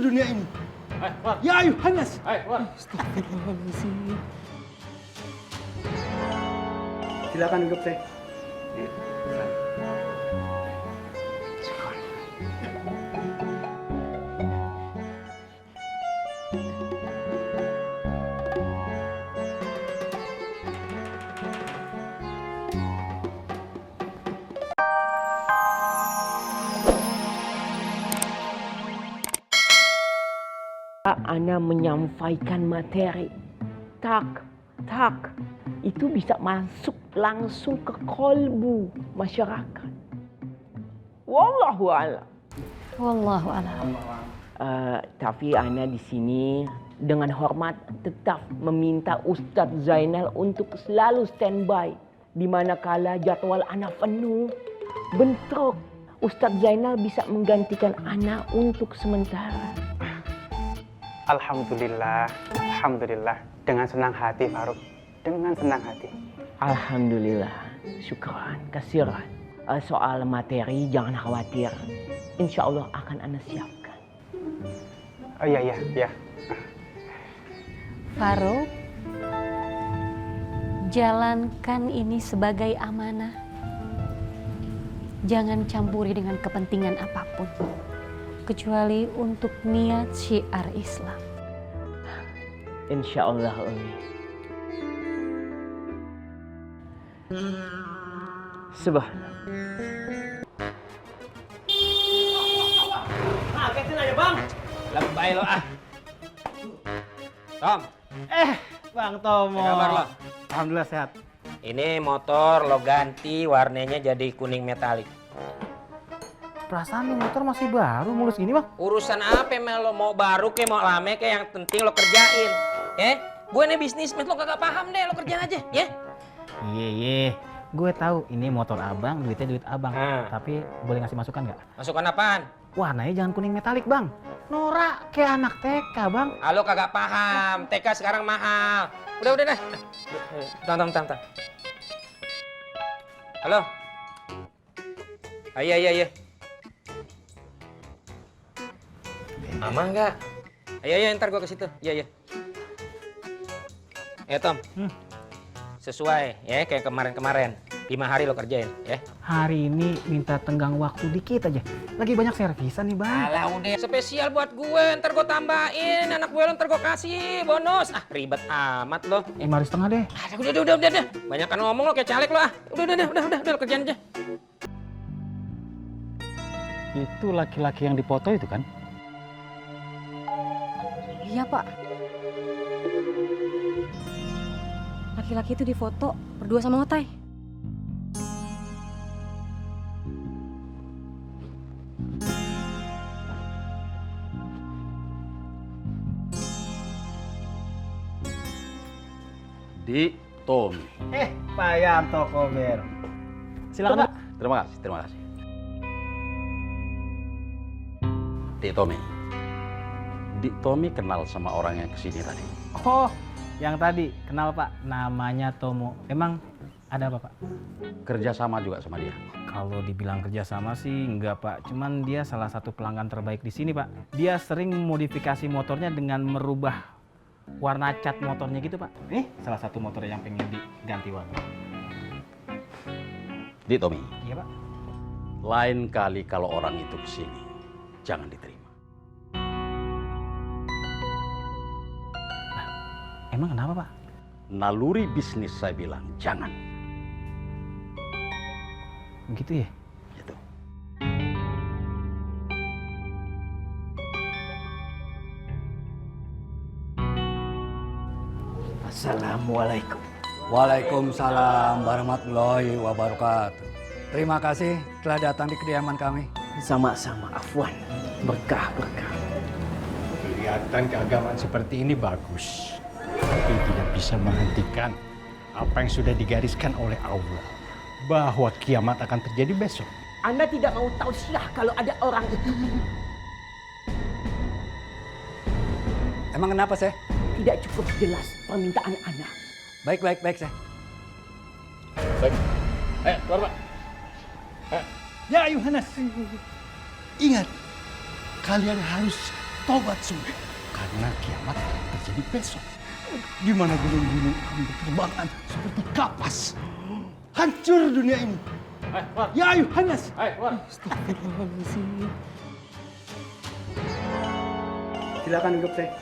dunia ini. Ya Yohanes. Astagfirullahaladzim. Silakan duduk, Teh. Ana menyampaikan materi. Tak. Itu bisa masuk langsung ke kolbu masyarakat. Wallahu a'lam. Wallahu a'lam. Tapi Ana di sini dengan hormat tetap meminta Ustadz Zainal untuk selalu standby di manakala jadwal Ana penuh. Bentrok. Ustadz Zainal bisa menggantikan Ana untuk sementara. Alhamdulillah. Dengan senang hati, Faruk. Dengan senang hati. Alhamdulillah. Syukran, kasiran. Soal materi jangan khawatir. Insya Allah akan Ana siapkan. Oh iya. Faruk, jalankan ini sebagai amanah. Jangan campuri dengan kepentingan apapun. Kecuali untuk niat syiar Islam. Insya Allah, Umi. Subhanallah. Kagetin aja, Bang. Lebay lo ah. Tom, Bang Tomo. apa kabar lo? Alhamdulillah sehat. Ini motor lo ganti warnanya jadi kuning metalik. Perasaan nih motor masih baru mulus gini, Bang. Urusan apa emang lo, mau baru ke mau lame ke, yang penting lo kerjain. Gue nih bisnismen, lo kagak paham deh, lo kerjain aja, ya. Iya. Gue tahu ini motor abang, duitnya duit abang. Tapi boleh ngasih masukan nggak? Masukan apaan? Warnanya jangan kuning metalik, Bang. Norak kayak anak TK, Bang. Lo kagak paham, TK sekarang mahal. Udah dah. Tang. Halo? Iya. Aman nggak? Ayo, ntar gua ke situ. Iya. Tom. Sesuai ya kayak kemarin. 5 hari lo kerjain ya. Hari ini minta tenggang waktu dikit aja. Lagi banyak servisan nih, Bang. Alah udah spesial buat gue, ntar gue tambahin. Anak gue lo ntar gue kasih bonus. Ribet amat lo. 5,5 deh. Udah. Banyakan ngomong lo kayak caleg lo ah. Udah lo kerjain aja. Itu laki-laki yang dipoto itu kan? Iya, Pak. Laki-laki itu difoto berdua sama Otai. Di Tommy. Pak Yanto Kober. Silakan, Pak. Terima kasih. Di Tommy kenal sama orang yang kesini tadi. Oh, yang tadi kenal, Pak. Namanya Tomo. Emang ada apa, Pak? Kerjasama juga sama dia. Kalau dibilang kerjasama sih enggak, Pak. Cuman dia salah satu pelanggan terbaik di sini, Pak. Dia sering memodifikasi motornya dengan merubah warna cat motornya gitu, Pak. Nih, salah satu motor yang pengen diganti warna. Di Tommy, Iya, Pak. lain kali kalau orang itu kesini, jangan diterima. Emang kenapa, Pak? Naluri bisnis saya bilang jangan. Gitu ya? Gitu. Assalamualaikum. Waalaikumsalam warahmatullahi wabarakatuh. Terima kasih telah datang di kediaman kami. Sama-sama, afwan. Berkah. Kelihatan keagamaan seperti ini bagus. Tapi tidak bisa menghentikan apa yang sudah digariskan oleh Allah. Bahwa kiamat akan terjadi besok. Anda tidak mau tausiah kalau ada orang itu. Emang kenapa, Seh? Tidak cukup jelas permintaan Anda. Baik, Seh. Baik. Keluar, Pak. Ya Yohanes. Ingat, kalian harus bertobat sudah. Karena kiamat akan terjadi besok. Di mana gunung-gunung akan berterbangan seperti kapas. Hancur dunia ini. Ya ayuhan nas. Silakan duduk teh.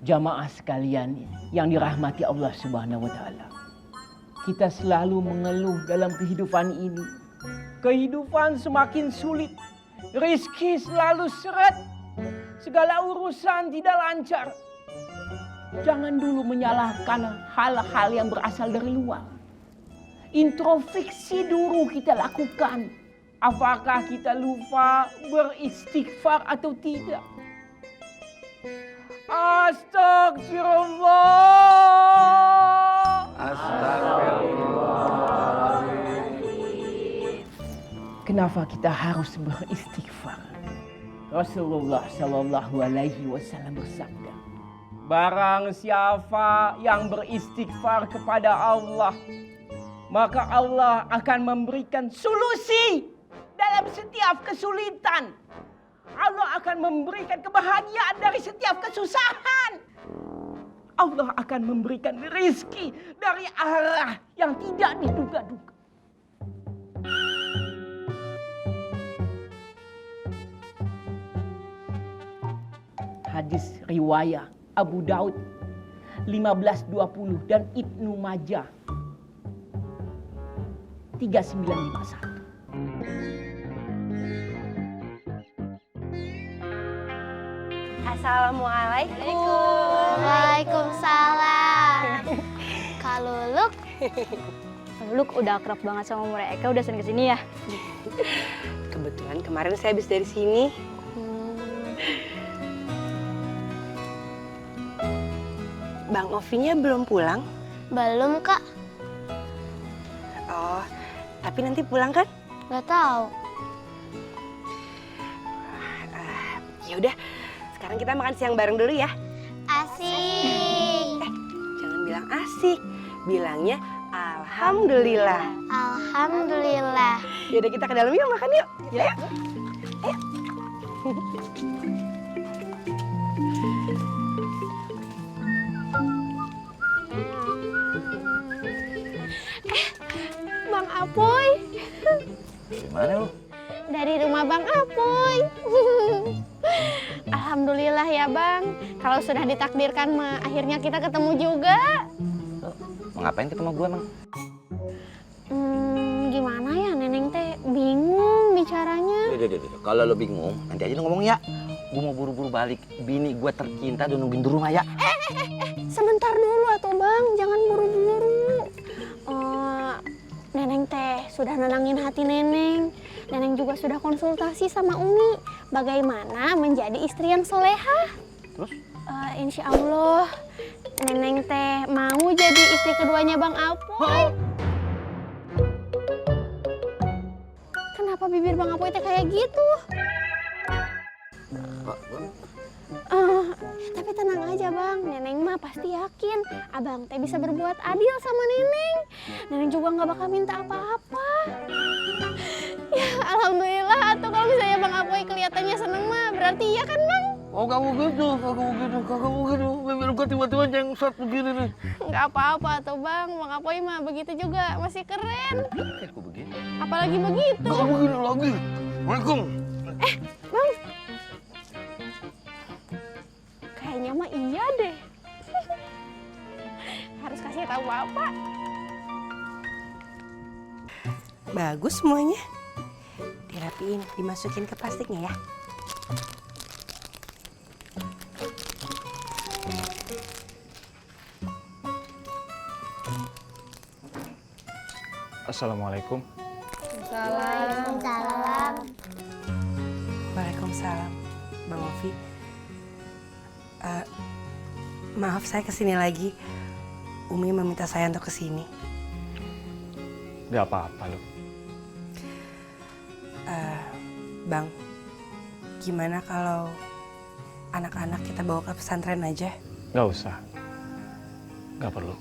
Jamaah sekalian yang dirahmati Allah Subhanahu wa taala. Kita selalu mengeluh dalam kehidupan ini. Kehidupan semakin sulit. Rizki selalu seret. Segala urusan tidak lancar. Jangan dulu menyalahkan hal-hal yang berasal dari luar. Introspeksi dulu kita lakukan. Apakah kita lupa beristighfar atau tidak? Astagfirullah. Kenapa kita harus beristighfar? Rasulullah Shallallahu Alaihi Wasallam bersabda, barang siapa yang beristighfar kepada Allah, maka Allah akan memberikan solusi dalam setiap kesulitan. Allah akan memberikan kebahagiaan dari setiap kesusahan. Allah akan memberikan rezeki dari arah yang tidak diduga-duga. Hadis riwayat Abu Daud 1520 dan Ibnu Majah 3951. Assalamualaikum. Waalaikumsalam. Kak Luluk udah akrab banget sama mereka, udah sering kesini ya? Kebetulan kemarin saya habis dari sini. Bang Ovinya belum pulang? Belum, Kak. Oh, tapi nanti pulang kan? Gak tahu. Ya udah, sekarang kita makan siang bareng dulu ya. Asik. Jangan bilang asik, bilangnya alhamdulillah. Alhamdulillah. Yaudah kita ke dalam yuk makan yuk. Ya. Ayo. Bang Apoy. Gimana lu? Dari rumah Bang Apoy. Alhamdulillah ya Bang. Kalau sudah ditakdirkan mah akhirnya kita ketemu juga. Mau ngapain ketemu gua emang? Gimana ya Neneng teh bingung bicaranya. Udah. Kalau lo bingung, nanti aja lo ngomong ya. Gua mau buru-buru balik. Bini gua tercinta udah nungguin di rumah ya. Sebentar dulu atuh Bang, jangan buru-buru. Neneng teh sudah nenangin hati Neneng. Neneng juga sudah konsultasi sama Umi. Bagaimana menjadi istri yang solehah. Terus? Insya Allah Neneng teh mau jadi istri keduanya Bang Apoy. Kenapa bibir Bang Apoy teh kayak gitu? Tapi tenang aja Bang, Neneng mah pasti yakin Abang teh bisa berbuat adil sama Neneng. Neneng juga nggak bakal minta apa-apa. Ya Alhamdulillah, atau kalau misalnya Bang Apoy kelihatannya seneng mah berarti iya kan Bang? Oh kamu gitu. Bibir gua tiba-tiba jengsat begini nih. Nggak apa-apa tuh Bang Apoy mah begitu juga masih keren. Kayak gua begini. Apalagi begitu. Gak begini lagi. Waalaikum. Bang. Kayaknya mah iya deh. Harus kasih tahu Bapak. Bagus semuanya. Dirapiin, dimasukin ke plastiknya ya. Assalamualaikum. Waalaikumsalam. Waalaikumsalam, Bang Ovi. Maaf saya kesini lagi. Umi meminta saya untuk kesini. Gak apa-apa loh. Bang, gimana kalau anak-anak kita bawa ke pesantren aja? Nggak usah. Nggak perlu.